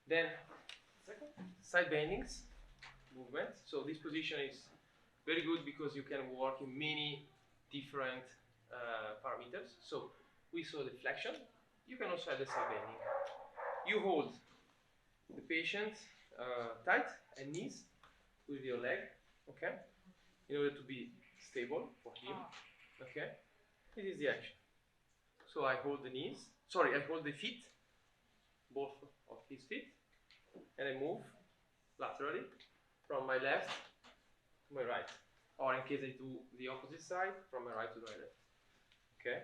Then, side bendings, movement. So this position is very good because you can work in many different parameters. So we saw the flexion. You can also have the side bending. You hold the patient tight and knees with your leg, okay, in order to be stable for him, okay. This is the action. So I hold the knees, sorry, I hold the feet, both of his feet, and I move laterally from my left to my right, or in case I do the opposite side, from my right to my left, okay.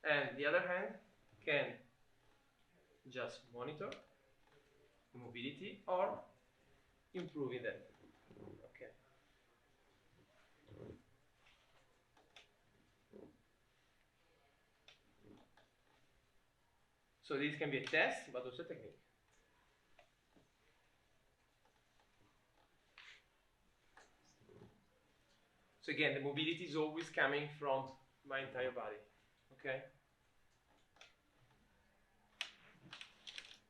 And the other hand can just monitor the mobility or improving that, okay. So this can be a test, but also a technique. So again, the mobility is always coming from my entire body, okay?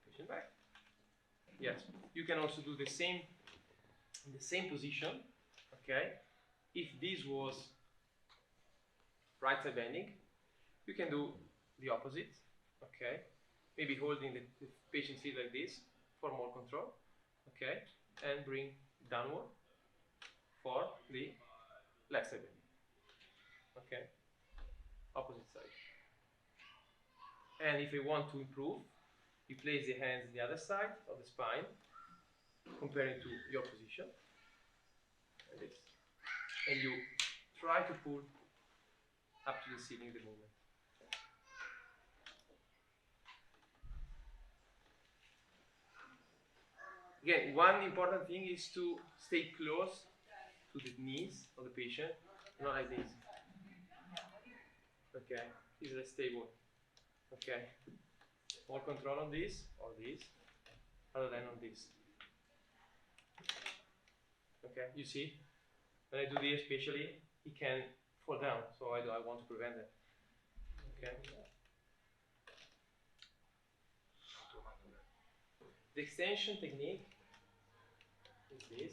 Patient back. Yes, you can also do the same in the same position, okay? If this was right side bending, you can do the opposite, okay? Maybe holding the patient's feet like this for more control, okay? And bring downward for the left side bending, okay? Opposite side. And if you want to improve, you place the hands on the other side of the spine, comparing to your position, like this. And you try to pull up to the ceiling the movement. Again, one important thing is to stay close to the knees of the patient, not like this. Okay, this is stable. Okay, more control on this or this, other than on this. Okay, you see, when I do this, especially, he can fall down, so I want to prevent that. Okay. The extension technique is this.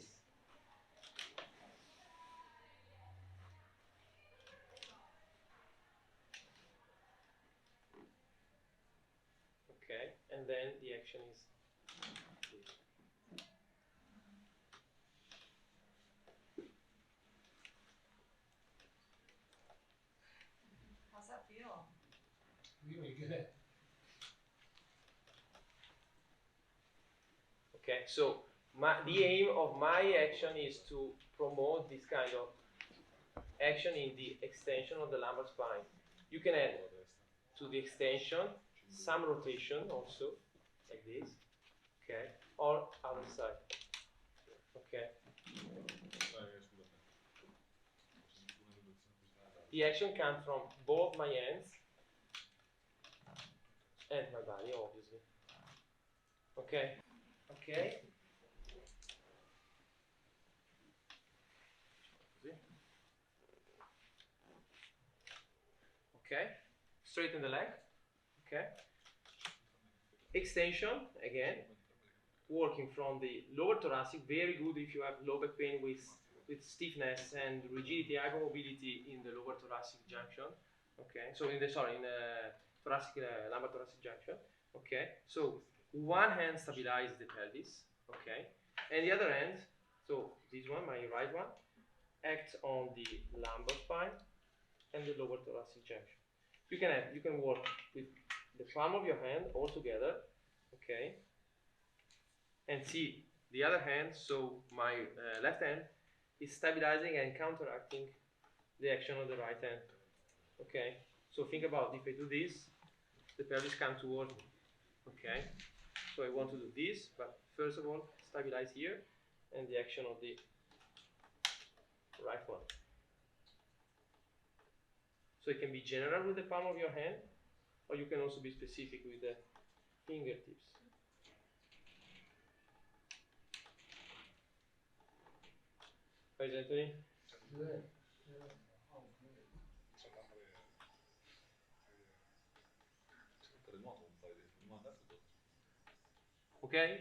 Okay, and then the action is this. How's that feel? Really good. Okay, so the aim of my action is to promote this kind of action in the extension of the lumbar spine. You can add to the extension some rotation also, like this, okay, or other side, okay. The action comes from both my hands and my body, obviously. Okay. Okay. Okay. Straighten the leg. Okay. Extension again. Working from the lower thoracic. Very good if you have low back pain with stiffness and rigidity, hypermobility in the lower thoracic junction. Okay. So in the thoracic lumbar thoracic junction. Okay. So one hand stabilizes the pelvis. Okay. And the other hand, so this one, my right one, acts on the lumbar spine and the lower thoracic junction. You can work with the palm of your hand all together, okay, and see the other hand. So my left hand is stabilizing and counteracting the action of the right hand, okay. So think about if I do this, the pelvis comes toward me, okay. So I want to do this, but first of all, stabilize here and the action of the right one. So it can be general with the palm of your hand, or you can also be specific with the fingertips. Right, Anthony? Good. Okay?